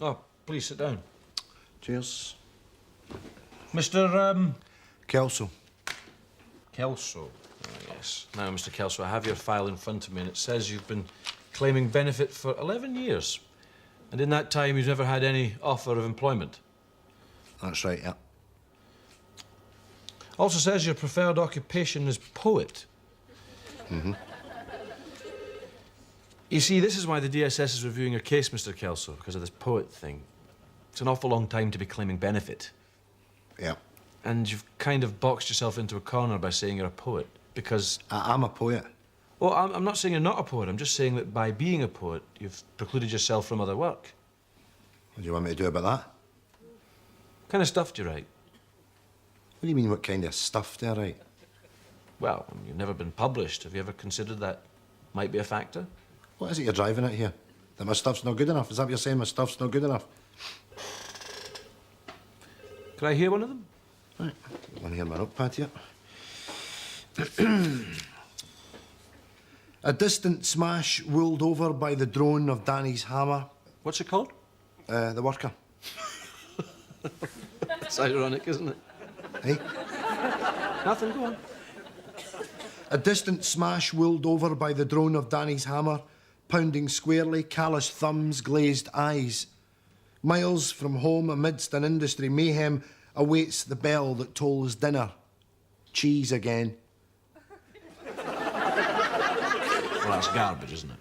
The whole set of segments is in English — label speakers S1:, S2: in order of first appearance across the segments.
S1: Oh, please sit down.
S2: Cheers.
S1: Mr.
S2: Kelso.
S1: Kelso. Oh, yes. Now, Mr. Kelso, I have your file in front of me, and it says you've been claiming benefit for 11 years. And in that time, you've never had any offer of employment.
S2: That's right, yeah.
S1: Also says your preferred occupation is poet.
S2: Mm-hmm.
S1: You see, this is why the DSS is reviewing your case, Mr. Kelso, because of this poet thing. It's an awful long time to be claiming benefit.
S2: Yeah.
S1: And you've kind of boxed yourself into a corner by saying you're a poet, because...
S2: I'm a poet.
S1: Well, I'm not saying you're not a poet. I'm just saying that by being a poet, you've precluded yourself from other work.
S2: What do you want me to do about that?
S1: What kind of stuff do you write?
S2: What do you mean, what kind of stuff do I write?
S1: Well, you've never been published. Have you ever considered that might be a factor?
S2: What is it you're driving at here? That my stuff's not good enough? Is that what you're saying, my stuff's not good enough?
S1: Can I hear one of them?
S2: Right. Want to hear my notepad here? A distant smash ruled over by the drone of Danny's hammer.
S1: What's it called?
S2: The worker.
S1: It's ironic, isn't it?
S2: Hey?
S1: Nothing, go on.
S2: A distant smash ruled over by the drone of Danny's hammer, pounding squarely, calloused thumbs, glazed eyes. Miles from home, amidst an industry mayhem, awaits the bell that tolls dinner. Cheese again.
S1: Well, that's garbage, isn't it?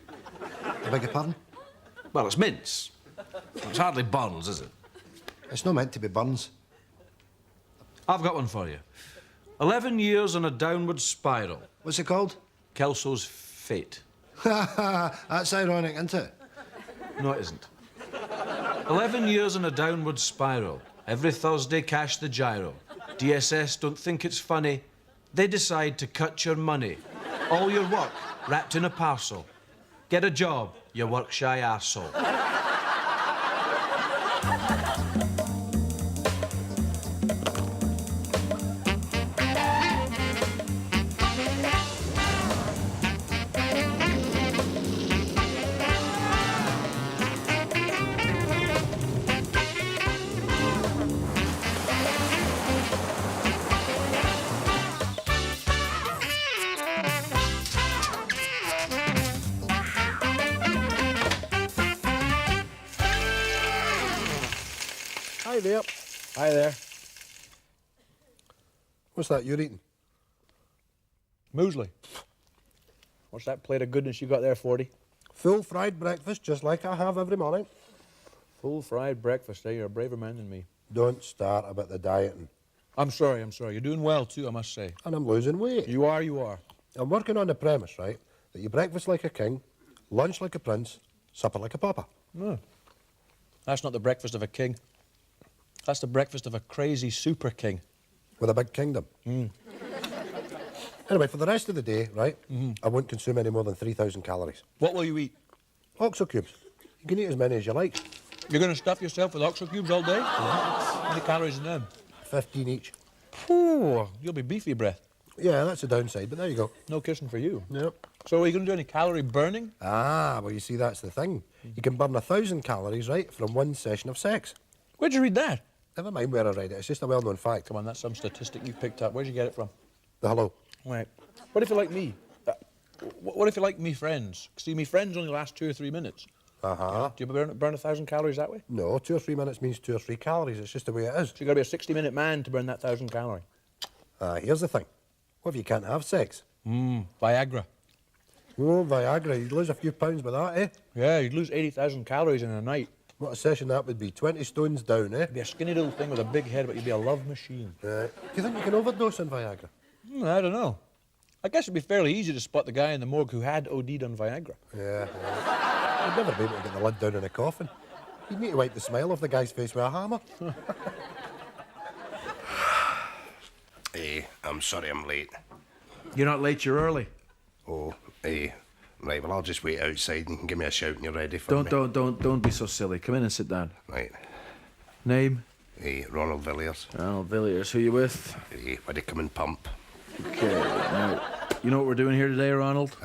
S2: I beg your pardon?
S1: Well, it's mince. It's hardly Burns, is it?
S2: It's not meant to be Burns.
S1: I've got one for you. 11 years on a downward spiral.
S2: What's it called?
S1: Kelso's fate.
S2: That's ironic, isn't it?
S1: No, it isn't. 11 years on a downward spiral. Every Thursday, cash the gyro. DSS don't think it's funny. They decide to cut your money. All your work wrapped in a parcel. Get a job, you work-shy arsehole.
S2: Hi there.
S3: Hi there.
S2: What's that you're eating?
S3: Muesli. What's that plate of goodness you got there, 40?
S2: Full fried breakfast, just like I have every morning.
S3: Full fried breakfast, eh? You're a braver man than me.
S2: Don't start about the dieting.
S3: I'm sorry. You're doing well, too, I must say.
S2: And I'm losing weight.
S3: You are.
S2: I'm working on the premise, right, that you breakfast like a king, lunch like a prince, supper like a pauper.
S3: No. That's not the breakfast of a king. That's the breakfast of a crazy super king.
S2: With a big kingdom. Anyway, for the rest of the day, right, I won't consume any more than 3,000 calories.
S3: What will you eat?
S2: Oxo cubes. You can eat as many as you like.
S3: You're going to stuff yourself with oxo cubes all day? How many calories in them?
S2: 15 each.
S3: Ooh, you'll be beefy breath.
S2: Yeah, that's the downside, but there you go.
S3: No kissing for you.
S2: Yep.
S3: So are you going to do any calorie burning?
S2: Ah, well, you see, that's the thing. You can burn 1,000 calories, right, from one session of sex.
S3: Where'd you read that?
S2: Never mind where I read it. It's just a well-known fact.
S3: Come on, that's some statistic you picked up. Where'd you get it from?
S2: The Hello.
S3: Right. What if you like me? What if you like me friends? See, me friends only last 2 or 3 minutes.
S2: Uh-huh.
S3: Do you burn 1,000 calories that way?
S2: No, 2 or 3 minutes means 2 or 3 calories. It's just the way it is.
S3: So you've got to be a 60-minute man to burn that 1,000 calorie.
S2: Here's the thing. What if you can't have sex?
S3: Viagra.
S2: Oh, Viagra. You'd lose a few pounds with that, eh?
S3: Yeah, you'd lose 80,000 calories in a night.
S2: What a session that would be. 20 stones down, eh?
S3: You'd be a skinny little thing with a big head, but you'd be a love machine.
S2: Do you think you can overdose on Viagra?
S3: I don't know. I guess it'd be fairly easy to spot the guy in the morgue who had OD'd on Viagra.
S2: Yeah. You'd never be able to get the lid down in a coffin. You'd need to wipe the smile off the guy's face with a hammer.
S4: Hey, I'm sorry I'm late.
S1: You're not late, you're early.
S4: Oh, hey. Right, well, I'll just wait outside and you can give me a shout when you're ready for me.
S1: Don't be so silly. Come in and sit down.
S4: Right.
S1: Name?
S4: Hey, Ronald Villiers.
S1: Ronald Villiers. Who you with?
S4: Hey, where they come and pump.
S1: Okay, now, you know what we're doing here today, Ronald?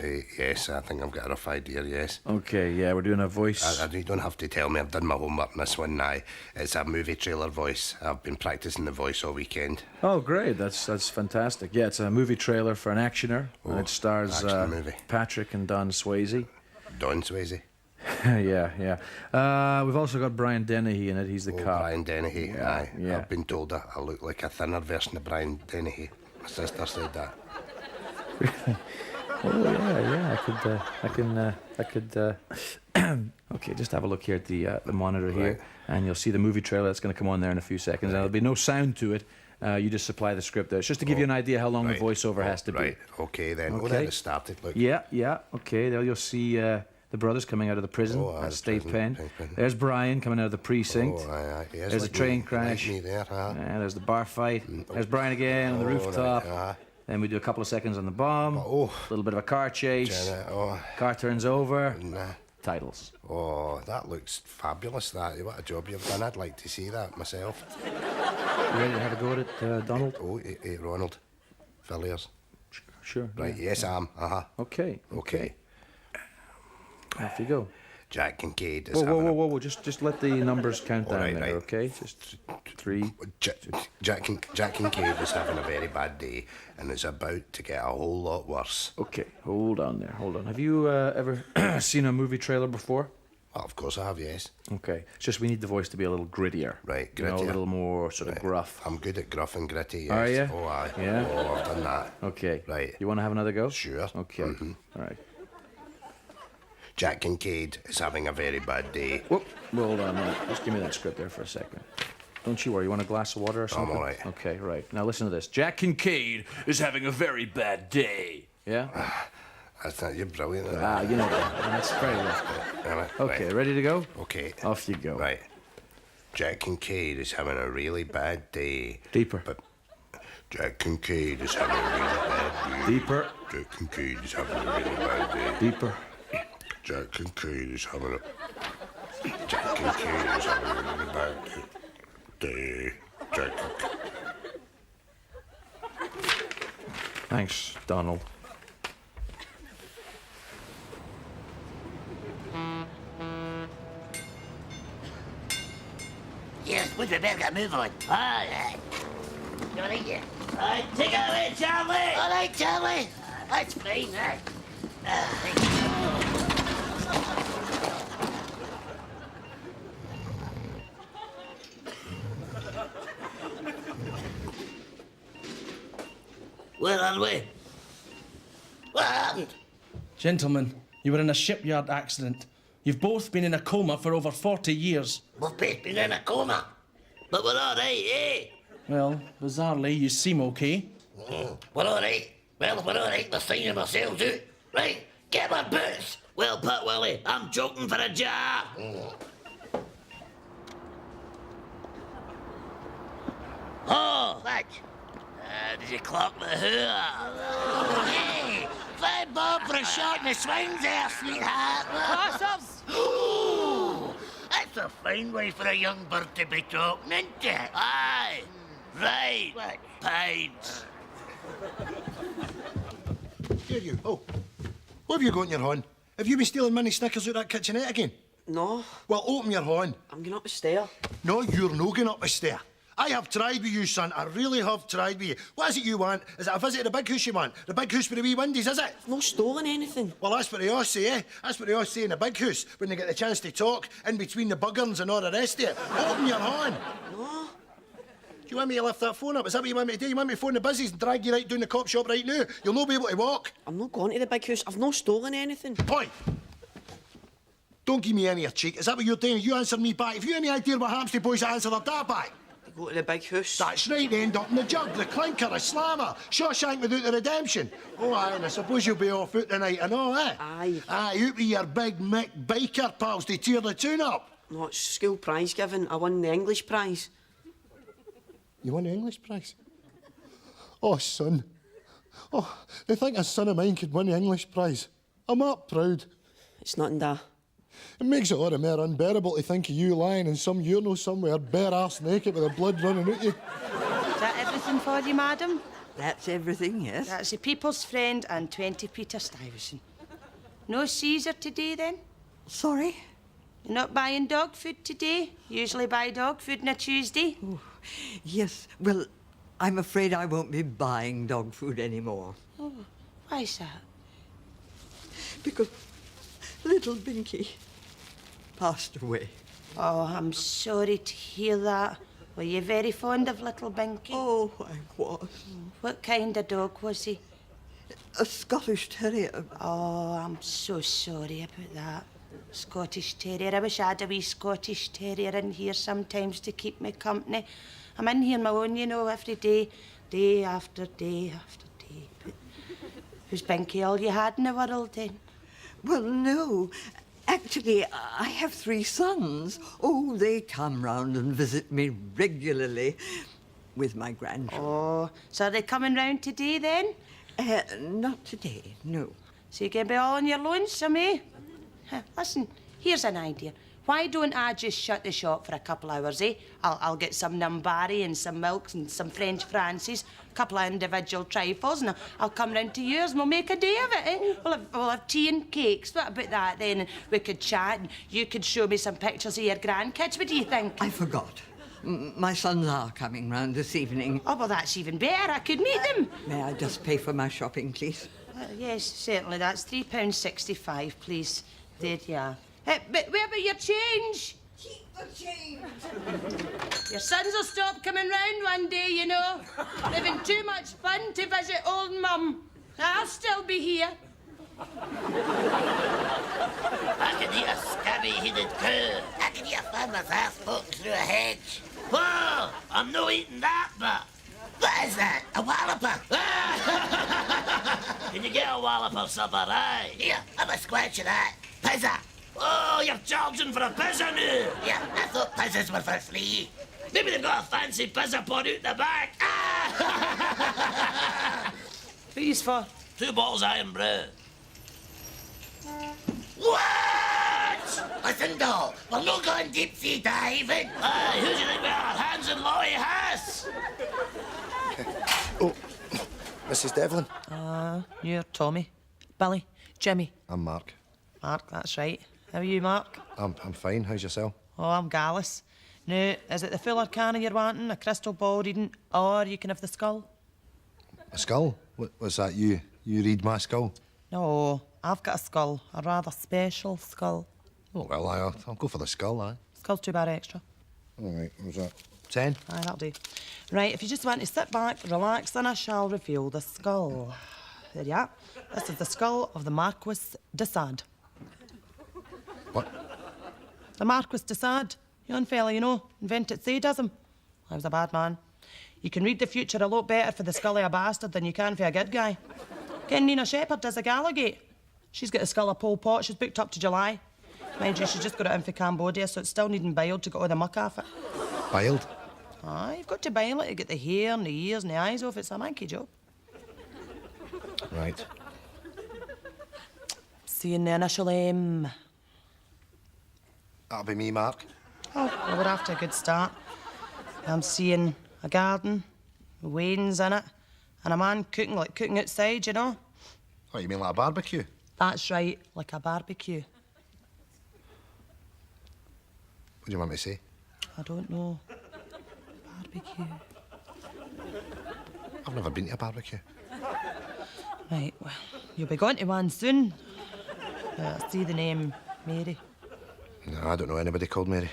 S4: Yes, I think I've got a rough idea, yes.
S1: Okay, yeah, we're doing a voice.
S4: You don't have to tell me. I've done my homework on this one now. It's a movie trailer voice. I've been practicing the voice all weekend.
S1: Oh, great. That's fantastic. Yeah, it's a movie trailer for an actioner. And it stars
S4: action movie.
S1: Patrick and Don Swayze.
S4: Don Swayze.
S1: Yeah. We've also got Brian Dennehy in it. He's the cop.
S4: Brian Dennehy. Aye.
S1: Yeah.
S4: I've been told I look like a thinner version of Brian Dennehy. My sister said that.
S1: Oh, yeah. I could. Okay, just have a look here at the monitor here, and you'll see the movie trailer that's going to come on there in a few seconds. Now, there'll be no sound to it. You just supply the script there. It's just to give you an idea how long the voiceover has to be.
S4: Right. Okay, then.
S1: Okay.
S4: Oh, then it started. Look.
S1: Yeah. Okay, there you'll see the brothers coming out of the prison, state pen. There's Brian coming out of the precinct.
S4: Oh, aye. Yes,
S1: there's a train crash.
S4: Like me there, huh?
S1: Yeah, there's the bar fight. There's Brian again on the rooftop.
S4: Right,
S1: Then we do a couple of seconds on the bomb. A little bit of a car chase. Car turns over. Titles.
S4: Oh, that looks fabulous, that. What a job you've done. I'd like to see that myself.
S1: You ready to have a go at it, Donald?
S4: Oh, Ronald. Villiers.
S1: Sure.
S4: Right, yes, I am.
S1: Okay. Off you go.
S4: Jack Kincaid is
S1: Whoa. Just let the numbers count down there, okay? Just 3.
S4: Jack Kincaid is having a very bad day, and it's about to get a whole lot worse.
S1: Okay, hold on. Have you ever seen a movie trailer before?
S4: Well, of course I have, yes.
S1: Okay. It's just we need the voice to be a little grittier.
S4: Right,
S1: You know,
S4: grittier.
S1: a little more sort of gruff.
S4: I'm good at gruff and gritty, yes.
S1: Are you?
S4: Oh, aye.
S1: Yeah?
S4: Oh, I've done that.
S1: Okay.
S4: Right.
S1: You want to have another go?
S4: Sure.
S1: Okay. All right.
S4: Jack Kincaid is having a very bad day.
S1: Whoop. Well, hold on. Just give me that script there for a second. Don't you worry. You want a glass of water or something?
S4: I'm all right.
S1: Okay, right. Now listen to this. Jack Kincaid is having a very bad day. Yeah?
S4: You're brilliant.
S1: You know that. That's very rough. Okay, ready to go?
S4: Okay.
S1: Off you go.
S4: Right. Jack Kincaid is having a really bad day.
S1: Deeper.
S4: But Jack Kincaid is having a really bad day.
S1: Deeper.
S4: Jack Kincaid is having a really bad day.
S1: Deeper.
S4: Jack Kincaid is having a really bad day. Jack Kincaid.
S1: Thanks, Donald.
S5: Yes, we better get a move on. All right. You like it? All right, take it away, Charlie. All right, Charlie. That's fine, eh? Where are we? What happened?
S6: Gentlemen, you were in a shipyard accident. You've both been in a coma for over 40 years.
S5: We've both been in a coma. But we're all right, eh?
S6: Well, bizarrely, you seem okay.
S5: We're all right. Well, if we're all right, we're signing ourselves out. Right, get my boots. Well put, Willie. I'm joking for a jar. Oh, what? Did you clock the who? Hey, fine bob for a shot in the swings there, sweetheart.
S7: Crossers!
S5: Ooh, that's a fine way for a young bird to be talking, isn't it? Aye. Right. What? Pints.
S2: Here you. Oh. What have you got in your hand? Have you been stealing mini Snickers out that kitchenette again?
S7: No,
S2: Well, open your hand.
S7: I'm going up the stair.
S2: No, you're no going up the stair. I have tried with you, son. I really have tried with you. What is it you want? Is it a visit to the big house you want? The big house with the wee windies, is it?
S7: I've not stolen anything.
S2: Well, that's what they all say, eh? That's what they all say in the big house when they get the chance to talk in between the buggerns and all the rest of it. Open your hand.
S7: No,
S2: Do you want me to lift that phone up? Is that what you want me to do? You want me to phone the busies and drag you right down the cop shop right now? You'll not be able to walk.
S7: I'm not going to the big house. I've not stolen anything.
S2: Oi! Don't give me any of your cheek. Is that what you're doing? You answer me back. If you have any idea what happens to boys that answer their dad back.
S7: To go to the big house.
S2: That's right, they end up in the jug, the clinker, the slammer, Shawshank without the redemption. Oh, aye, and I suppose you'll be off out tonight and all, eh?
S7: Aye.
S2: Aye, out with your big Mick biker pals to tear the tune up.
S7: No, it's school prize giving. I won the English prize.
S2: You won the English prize? Oh, son. Oh, they think a son of mine could win the English prize. I'm up proud.
S7: It's nothing da.
S2: It makes it all the more unbearable to think of you lying in some urinal somewhere, bare arse naked with the blood running out you.
S8: Is that everything for you, madam?
S9: That's everything, yes.
S8: That's the People's Friend and 20 Peter Stuyvesant. No Caesar today, then?
S9: Sorry?
S8: You're not buying dog food today? Usually buy dog food on a Tuesday.
S9: Oh, yes, well, I'm afraid I won't be buying dog food anymore.
S8: Oh, why's that?
S9: Because little Binky passed away.
S8: Oh, I'm sorry to hear that. Were you very fond of little Binky?
S9: Oh, I was.
S8: What kind of dog was he?
S9: A Scottish Terrier.
S8: Oh, I'm so sorry about that. Scottish Terrier. I wish I had a wee Scottish Terrier in here sometimes to keep me company. I'm in here on my own, you know, every day, day after day after day. But was Binky all you had in the world then?
S9: Well, no. Actually, I have 3 sons. Oh, they come round and visit me regularly with my grandchildren.
S8: Oh, so are they coming round today then?
S9: Not today, no.
S8: So you're going to be all on your lonesome, eh? Listen, here's an idea. Why don't I just shut the shop for a couple hours, eh? I'll get some Numbari and some milks and some French Francis, a couple of individual trifles, and I'll come round to yours and we'll make a day of it, eh? We'll have tea and cakes. What about that then? And we could chat and you could show me some pictures of your grandkids. What do you think?
S9: I forgot. My sons are coming round this evening.
S8: Oh, well, that's even better. I could meet them.
S9: May I just pay for my shopping, please?
S8: Yes, certainly. That's £3.65, please. There you are. But where about your change?
S9: Keep the change.
S8: Your sons will stop coming round one day, you know. They're having too much fun to visit old Mum. I'll still be here.
S5: I can eat a scabby-headed cow. I can eat a farmer's ass poking through a hedge. Whoa! I'm no eating that, but... What is that? A walloper? Can you get a walloper supper, aye? Here, have a squatch of that. Pizza! Oh, you're charging for a pizza now? Yeah, I thought pizzas were for free. Maybe they've got a fancy pizza pot out the back.
S8: Who's for?
S5: 2 bottles of iron brew. What? Listen, though, we're not going deep sea diving. Aye, who do you think we are? Hans and Lottie Hass?
S2: Oh, Mrs. Devlin.
S8: You're Tommy. Billy. Jimmy.
S2: I'm Mark.
S8: Mark, that's right. How are you, Mark?
S2: I'm fine. How's yourself?
S8: Oh, I'm Gallus. Now, is it the fuller cannon you're wanting, a crystal ball reading, or you can have the skull?
S2: A skull? What's that? You read my skull?
S8: No, I've got a skull, a rather special skull.
S2: Oh, well, I'll go for the skull, aye.
S8: Skull's $2 extra.
S2: All right, what was that? 10?
S8: Aye, that'll do. Right, if you just want to sit back, relax, then I shall reveal the skull. There you are. This is the skull of the Marquis de Sade.
S2: What?
S8: The Marquis de Sade. Young fella, you know, invented sadism. I was a bad man. You can read the future a lot better for the skull of a bastard than you can for a good guy. Ken Nina Shepherd does a Gallagate. She's got the skull of Pol Pot. She's booked up to July. Mind you, she's just got it in for Cambodia, so it's still needing biled to get all the muck off it.
S2: Biled?
S8: Aye, you've got to bile it to get the hair and the ears and the eyes off. It's a manky job.
S2: Right.
S8: Seeing the initial M.
S2: That'll be me, Mark.
S8: Oh, well, we're after a good start. I'm seeing a garden, wains in it, and a man cooking, like cooking outside, you know?
S2: Oh, you mean like a barbecue?
S8: That's right, like a barbecue.
S2: What do you want me to say?
S8: I don't know. Barbecue.
S2: I've never been to a barbecue.
S8: Right, well, you'll be going to one soon. I see the name Mary.
S2: No, I don't know anybody called Mary.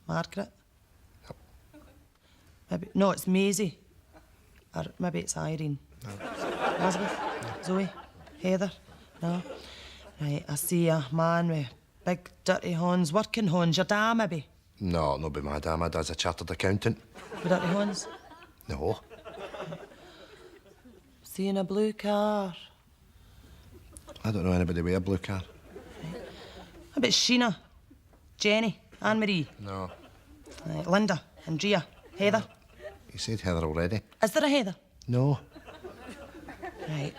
S8: Margaret?
S2: Yep.
S8: Maybe, no, it's Maisie. Or maybe it's Irene.
S2: No.
S8: Elizabeth? No. Zoe? Heather? No. Right, I see a man with big dirty horns, working horns. Your dad, maybe?
S2: No, not be my dad. My dad's a chartered accountant.
S8: With dirty horns?
S2: No.
S8: Seeing a blue car.
S2: I don't know anybody with a blue car.
S8: Right. How about Sheena? Jenny? Anne-Marie?
S2: No.
S8: Right, Linda? Andrea? Heather?
S2: You said Heather already.
S8: Is there a Heather?
S2: No.
S8: Right.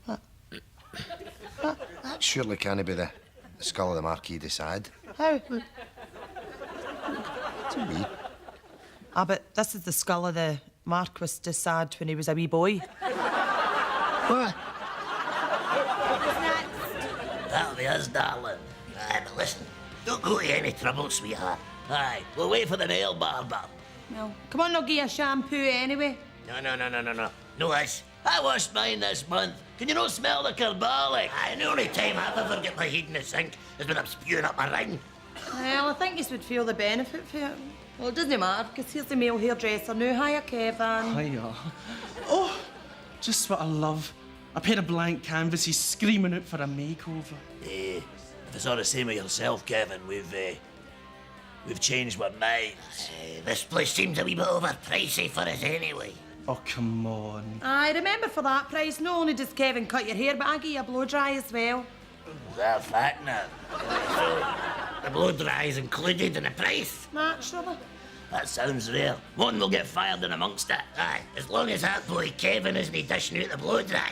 S8: What? What?
S2: That surely can't be the skull of the Marquis de Sade.
S8: How?
S2: It's a wee.
S8: Ah, but this is the skull of the Marquis de Sade when he was a wee boy.
S2: What?
S5: That'll be us, darling. Aye, but listen, don't go to any trouble, sweetheart. Aye, we'll wait for the nail barber.
S8: No. Come on, I'll give you a shampoo anyway.
S5: No. No, this. I washed mine this month. Can you not smell the carbolic? Aye, the only time I've ever get my head in the sink is when I'm spewing up my ring.
S8: Well, I think you would feel the benefit for it. Well, it doesn't matter, because here's the male hairdresser now. Hiya, Kevin.
S6: Hiya. Oh, just what I love. A pair of blank canvases screaming out for a makeover.
S5: If it's all the same with yourself, Kevin, we've changed our minds. This place seems a wee bit overpricey for us anyway.
S6: Oh, come on.
S8: Aye, remember for that price, not only does Kevin cut your hair, but I give you a blow dry as well.
S5: Is that a fact now? So, the blow dry is included in the price?
S8: Naturally.
S5: That sounds rare. One will get fired in amongst it. Aye, as long as that boy Kevin isn't dishing out the blow dry.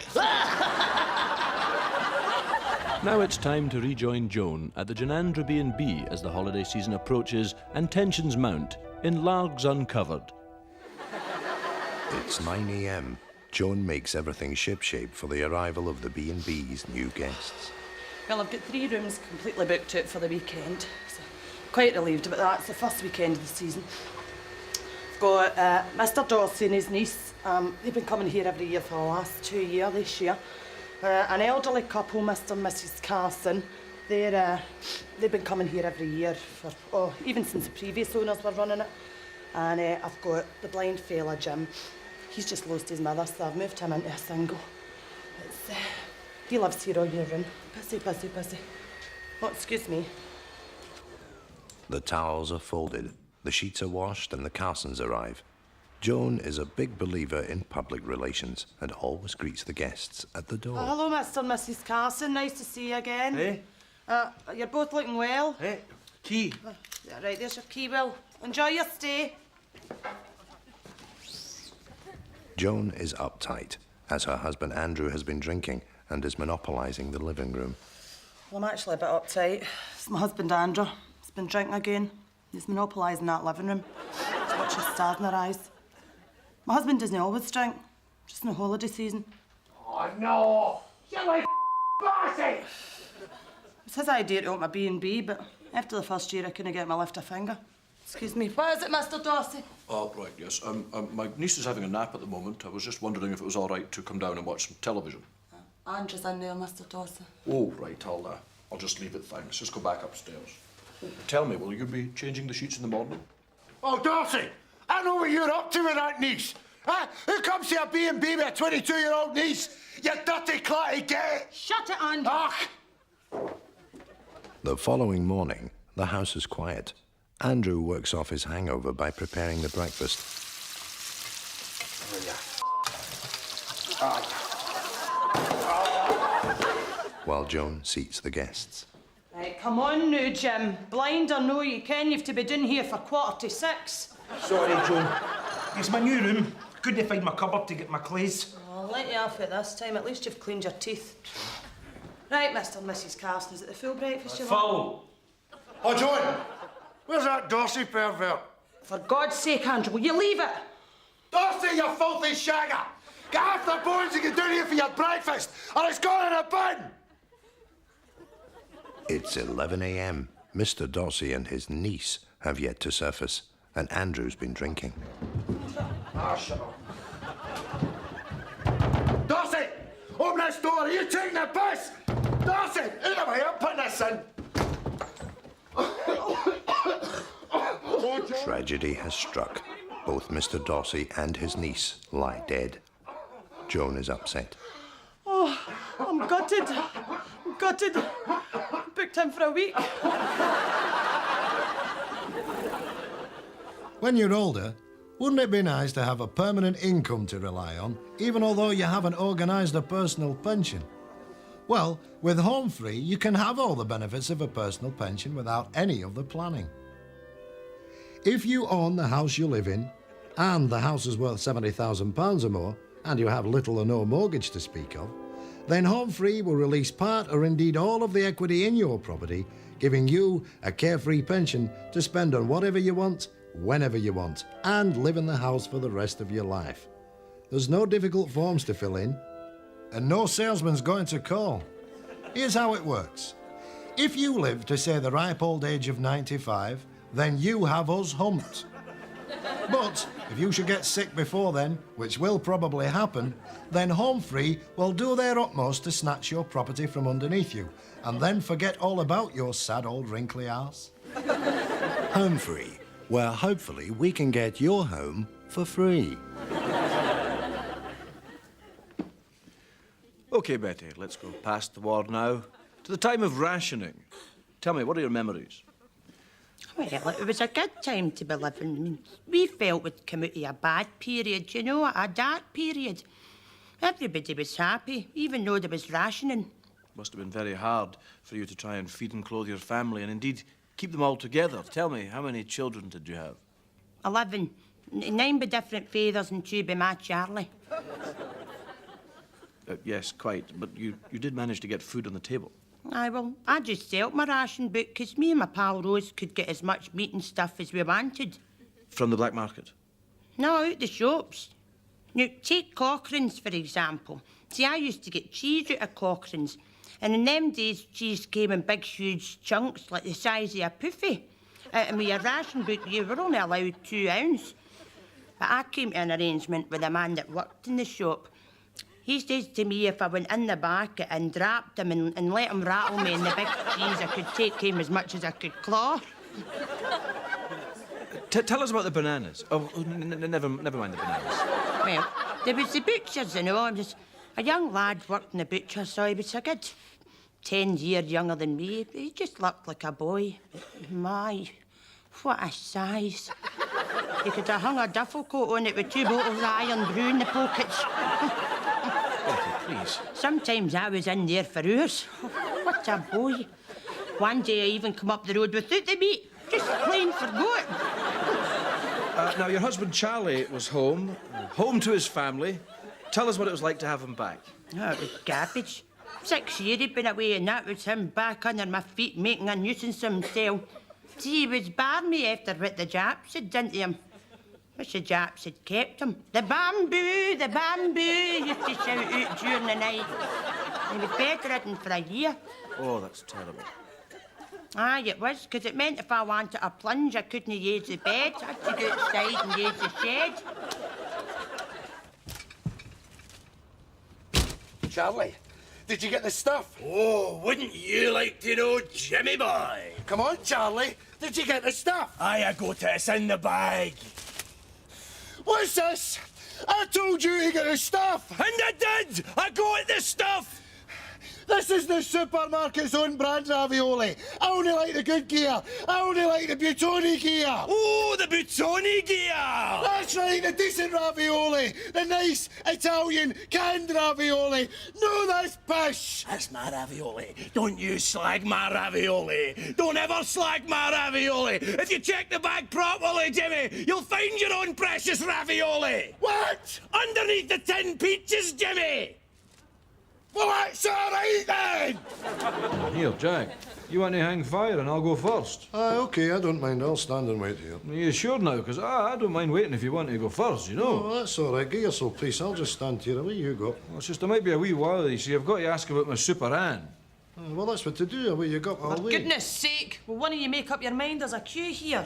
S1: Now it's time to rejoin Joan at the Janandra B&B as the holiday season approaches and tensions mount in Largs Uncovered.
S4: It's 9 a.m. Joan makes everything shipshape for the arrival of the B&B's new guests.
S8: Well, I've got 3 rooms completely booked out for the weekend. So quite relieved about that. It's the first weekend of the season. I've got Mr. Dorsey and his niece. They've been coming here every year for the last 2 years this year. An elderly couple, Mr. and Mrs. Carson. They've been coming here every year for, even since the previous owners were running it. And I've got the blind fella, Jim. He's just lost his mother, so I've moved him into a single. He lives here all year round. Busy. Oh, excuse me.
S4: The towels are folded, the sheets are washed, and the Carsons arrive. Joan is a big believer in public relations and always greets the guests at the door.
S8: Hello, Mr. and Mrs. Carson. Nice to see you again.
S6: Hey?
S8: You're both looking well.
S6: Hey, key.
S8: Yeah, right, there's your key, Will. Enjoy your stay.
S4: Joan is uptight, as her husband Andrew has been drinking and is monopolising the living room.
S8: Well, I'm actually a bit uptight. It's my husband, Andrew. He's been drinking again. He's monopolising that living room. He's watching stars in her eyes. My husband doesn't always drink, just in the holiday season.
S5: Oh, no! You're like bossy!
S8: It's his idea to open my B&B, but after the first year, I couldn't get him to lift a finger. Excuse me, what is it, Mr. Dorsey?
S3: Oh, right, yes. My niece is having a nap at the moment. I was just wondering if it was all right to come down and watch some television.
S8: Andrew's in there, Mr. Dorsey.
S3: Oh, right, I'll just leave it, thanks. Just go back upstairs. Tell me, will you be changing the sheets in the morning?
S2: Oh, Dorsey, I know what you're up to with that niece. Huh? Who comes to a B&B with a 22-year-old niece? You dirty, clatty gay!
S8: Shut it, Andrew!
S2: Ugh!
S4: The following morning, the house is quiet. Andrew works off his hangover by preparing the breakfast. While Joan seats the guests.
S8: Right, come on now, Jim. Blind or no, you have to be down here for 5:45.
S10: Sorry, Joan. It's my new room. Couldn't find my cupboard to get my clothes.
S8: I'll let you off it this time. At least you've cleaned your teeth. Right, Mr. and Mrs. Carson, is it the full breakfast you want?
S10: Full.
S2: Oh, John, where's that Dorsey pervert?
S8: For God's sake, Andrew, will you leave it?
S2: Dorsey, you filthy shagger! Get off the bones and get down here for your breakfast, or it's gone in a bin!
S4: It's 11 a.m. Mr. Dorsey and his niece have yet to surface, and Andrew's been drinking.
S2: Ah, shut up. Dorsey! Open this door! Are you taking the piss? Dorsey! Out of here! I'm putting this in!
S4: Tragedy has struck. Both Mr. Dorsey and his niece lie dead. Joan is upset.
S8: Oh, I'm gutted. Booked him for a week.
S2: When you're older, wouldn't it be nice to have a permanent income to rely on, even although you haven't organised a personal pension? Well, with Home Free, you can have all the benefits of a personal pension without any of the planning. If you own the house you live in, and the house is worth £70,000 or more, and you have little or no mortgage to speak of, then Home Free will release part or indeed all of the equity in your property, giving you a carefree pension to spend on whatever you want, whenever you want, and live in the house for the rest of your life. There's no difficult forms to fill in. and no salesman's going to call. Here's how it works. If you live to, say, the ripe old age of 95, then you have us humped. But if you should get sick before then, which will probably happen, then Home Free will do their utmost to snatch your property from underneath you and then forget all about your sad old wrinkly arse.
S4: Home Free, where hopefully we can get your home for free.
S1: OK, Betty, let's go past the war now to the time of rationing. Tell me, what are your memories?
S8: Well, it was a good time to be living. I mean, we felt we'd come out of a bad period, you know, a dark period. Everybody was happy, even though there was rationing.
S1: Must have been very hard for you to try and feed and clothe your family and indeed keep them all together. Tell me, how many children did you have?
S8: 11. 9 by different fathers and 2 by my Charlie.
S1: Yes, quite. But you did manage to get food on the table.
S8: Aye, well, I just sold my ration book because me and my pal Rose could get as much meat and stuff as we wanted.
S1: From the black market?
S8: No, out the shops. Now, take Cochrane's, for example. See, I used to get cheese out of Cochrane's, and in them days, cheese came in big, huge chunks, like the size of a puffy. And with your ration book, you were only allowed 2 ounce. But I came to an arrangement with a man that worked in the shop. He says to me if I went in the back and dropped him and let him rattle me in the big cheese, I could take him as much as I could claw.
S1: Tell us about the bananas. Oh, never mind the bananas.
S8: Well, there was the butchers, you know. Just a young lad worked in the butcher, so he was a good 10 years younger than me. He just looked like a boy. My, what a size. He could have hung a duffel coat on it with 2 bottles of iron brew in the pockets.
S1: Betty, please.
S8: Sometimes I was in there for hours. What a boy. One day I even come up the road without the meat. Just plain forgot.
S1: Now, your husband Charlie was home to his family. Tell us what it was like to have him back.
S8: Oh, it was garbage. 6 years he'd been away, and that was him back under my feet making a nuisance of himself. See, he was barmy after what the Japs had done to him. Which the Japs had kept him. The bamboo, he used to shout out during the night. He was bedridden for a year.
S1: Oh, that's terrible.
S8: Aye, it was, because it meant if I wanted a plunge, I couldn't use the bed. I had to go outside and use the shed.
S11: Charlie, did you get the stuff?
S5: Oh, wouldn't you like to know, Jimmy boy?
S11: Come on, Charlie, did you get the stuff?
S5: Aye, I got it. It's in the bag.
S11: What's this? I told you to get the stuff.
S5: And I did! I got the stuff!
S11: This is the supermarket's own brand ravioli. I only like the good gear. I only like the Buitoni gear.
S5: Oh, the Buitoni gear!
S11: That's right, the decent ravioli. The nice Italian canned ravioli. No, that's pish.
S5: That's my ravioli. Don't you slag my ravioli. Don't ever slag my ravioli. If you check the bag properly, Jimmy, you'll find your own precious ravioli.
S11: What?
S5: Underneath the tin peaches, Jimmy.
S11: Well, that's all right then.
S1: Here, Jack. You want to hang fire and I'll go first.
S2: Aye, OK, I don't mind. I'll stand and wait here.
S1: Are you sure now? Because I don't mind waiting if you want to go first, you know.
S2: Oh, that's all right. Get yourself peace. I'll just stand here. Away you go.
S1: Well, it's just there might be a wee while, you see. I've got to ask about my Super Ann.
S2: Well, that's what to do. Away you go.
S7: For goodness sake, will one of you make up your mind? There's a queue here.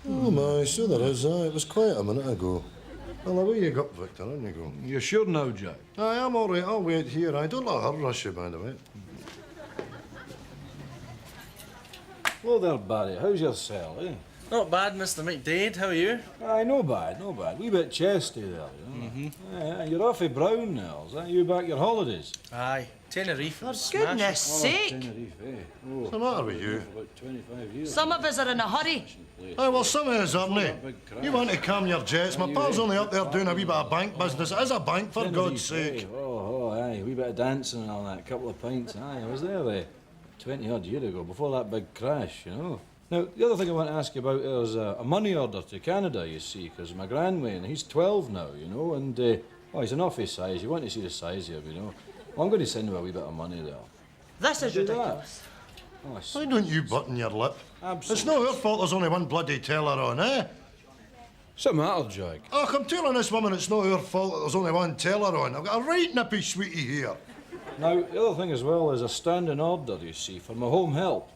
S2: Oh, my, so there is. Aye, it was quiet a minute ago. Well, away you go, Victor. On you go.
S1: You're sure now, Jack?
S2: Aye, I'm all right. I'll wait here. I don't let her rush you, by the way.
S1: Well there, Barry. How's your cell, eh?
S6: Not bad, Mr. McDade. How are you?
S1: Aye, no bad, no bad. Wee bit chesty there, you know. Aye, you're awfully brown now. Is that you back your holidays?
S6: Aye, Tenerife.
S7: For goodness sake.
S1: Tenerife, eh? Oh,
S2: What's the matter with you?
S1: about 25 years.
S7: Some of us are in a hurry.
S2: Aye, well, some of us aren't they? You want to calm your jets. My pal's only up there doing a wee bit of bank business. It is a bank, for God's sake.
S1: Oh, aye, a wee bit of dancing and all that. A couple of pints. Aye, I was there 20-odd years ago, before that big crash, you know. Now, the other thing I want to ask you about is a money order to Canada, you see, because my grandway, he's 12 now, you know, and, he's an awful size. You want to see the size here, you know. Well, I'm going to send him a wee bit of money there.
S7: This is
S1: Do that.
S7: ridiculous.
S1: Oh,
S2: Why don't you button your lip?
S1: Absolutely.
S2: It's not her fault there's only one bloody teller on, eh?
S1: What's the matter, Jack?
S2: Oh, I'm telling this woman it's not her fault that there's only one teller on. I've got a right nippy sweetie here.
S1: Now, the other thing as well is a standing order, you see, for my home help.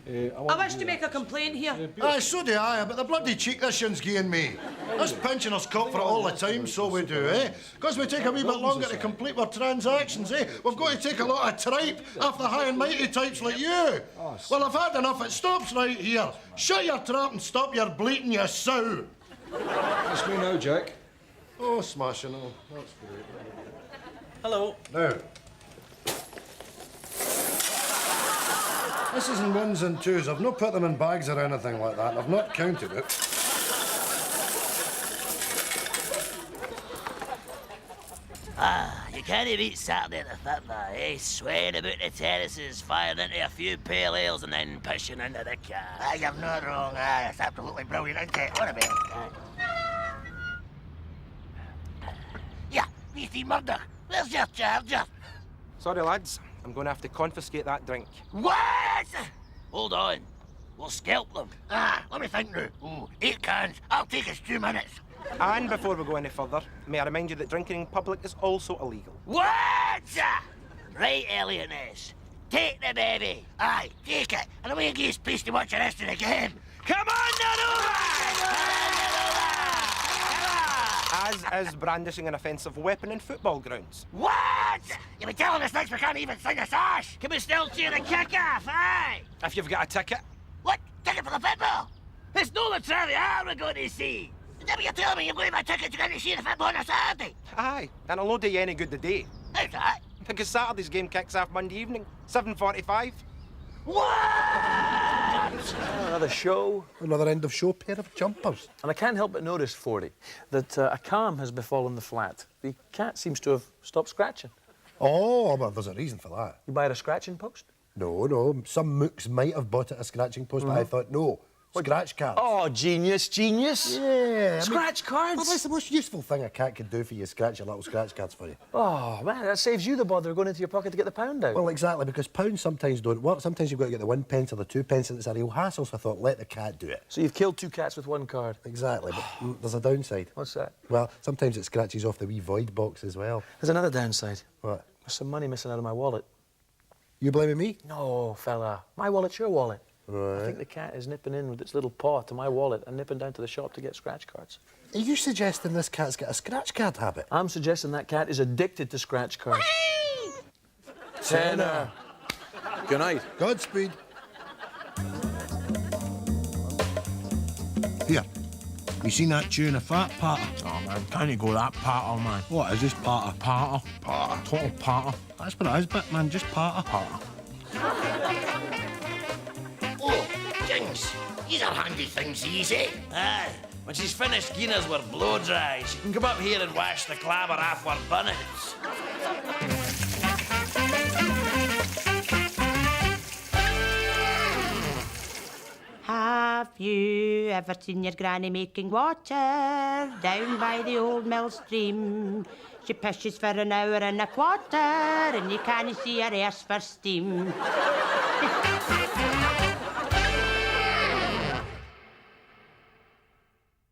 S7: I wish to make a complaint here.
S2: Aye, so do I, but the bloody cheek this young's giving me. This pensioners cop for it all the time, so we do, eh? Because we take a wee bit longer to complete our transactions, eh? We've got to take a lot of tripe off the high and mighty types like you. Well, I've had enough. It stops right here. Shut your trap and stop your bleating, you sow.
S1: That's me now, Jack.
S2: Oh, smashing. Oh, that's great.
S6: Hello.
S2: Now, this is in ones and twos. I've not put them in bags or anything like that. I've not counted it.
S5: You can't beat Saturday at the football, eh? Swaying about the terraces, firing into a few pale ales and then pushing into the car. Aye, you're not wrong, aye. It's absolutely brilliant, isn't it? What a bit. Yeah, you see murder. Where's your charger?
S10: Sorry, lads. I'm going to have to confiscate that drink.
S5: What? Hold on. We'll scalp them. Let me think now. 8 cans. I'll take us 2 minutes.
S10: And before we go any further, may I remind you that drinking in public is also illegal.
S5: What? Right, Elliot Ness. Take the baby. Aye, take it. And away goes peace to watch the rest of the game. Come on,
S10: As is brandishing an offensive weapon in football grounds.
S5: What? You be telling us next we can't even sing a sash? Can we still cheer the kick-off, aye?
S10: If you've got a ticket.
S5: What? Ticket for the football? It's no the Traviata we're going to see. Never you're telling me you're going to buy tickets to go to see the football on a Saturday?
S10: Aye, and it'll not do you any good today.
S5: How's that?
S10: Because Saturday's game kicks off Monday evening, 7:45.
S5: What?
S12: Another show.
S2: Another end of show pair of jumpers.
S12: And I can't help but notice, Fordy, that a calm has befallen the flat. The cat seems to have stopped scratching.
S2: Oh, well, there's a reason for that.
S12: You buy it a scratching post?
S2: No. Some mooks might have bought it a scratching post, but I thought, no. Scratch cards.
S12: Oh, genius.
S2: Yeah.
S12: Scratch cards?
S2: Well, that's the most useful thing a cat could do for you, scratch your little scratch cards for you.
S12: Oh, man, that saves you the bother of going into your pocket to get the pound out.
S2: Well, exactly, because pounds sometimes don't work. Sometimes you've got to get the 1 pence or the 2 pence, and it's a real hassle, so I thought, let the cat do it.
S12: So you've killed 2 cats with 1 card?
S2: Exactly, but there's a downside.
S12: What's that?
S2: Well, sometimes it scratches off the wee void box as well.
S12: There's another downside.
S2: What?
S12: There's some money missing out of my wallet.
S2: You blaming me?
S12: No, fella. My wallet's your wallet.
S2: Right.
S12: I think the cat is nipping in with its little paw to my wallet and nipping down to the shop to get scratch cards.
S2: Are you suggesting this cat's got a scratch card habit?
S12: I'm suggesting that cat is addicted to scratch cards.
S2: Tenner.
S1: Good night.
S2: Godspeed. Here. You seen that Chewin the Fat, Pater?
S11: Oh, man, can't you go that Pater, man?
S2: What is this, Pater?
S11: Pater. Total Pater.
S2: That's what it is, but man, just Pater.
S5: Oh, Jings. These are handy things, these, eh? Aye. When she's finished getting us with blow dry, she can come up here and wash the clabber off our bonnets.
S8: Have you ever seen your granny making water down by the old mill stream? She pishes for an hour and a quarter, and you can't see her ass for steam.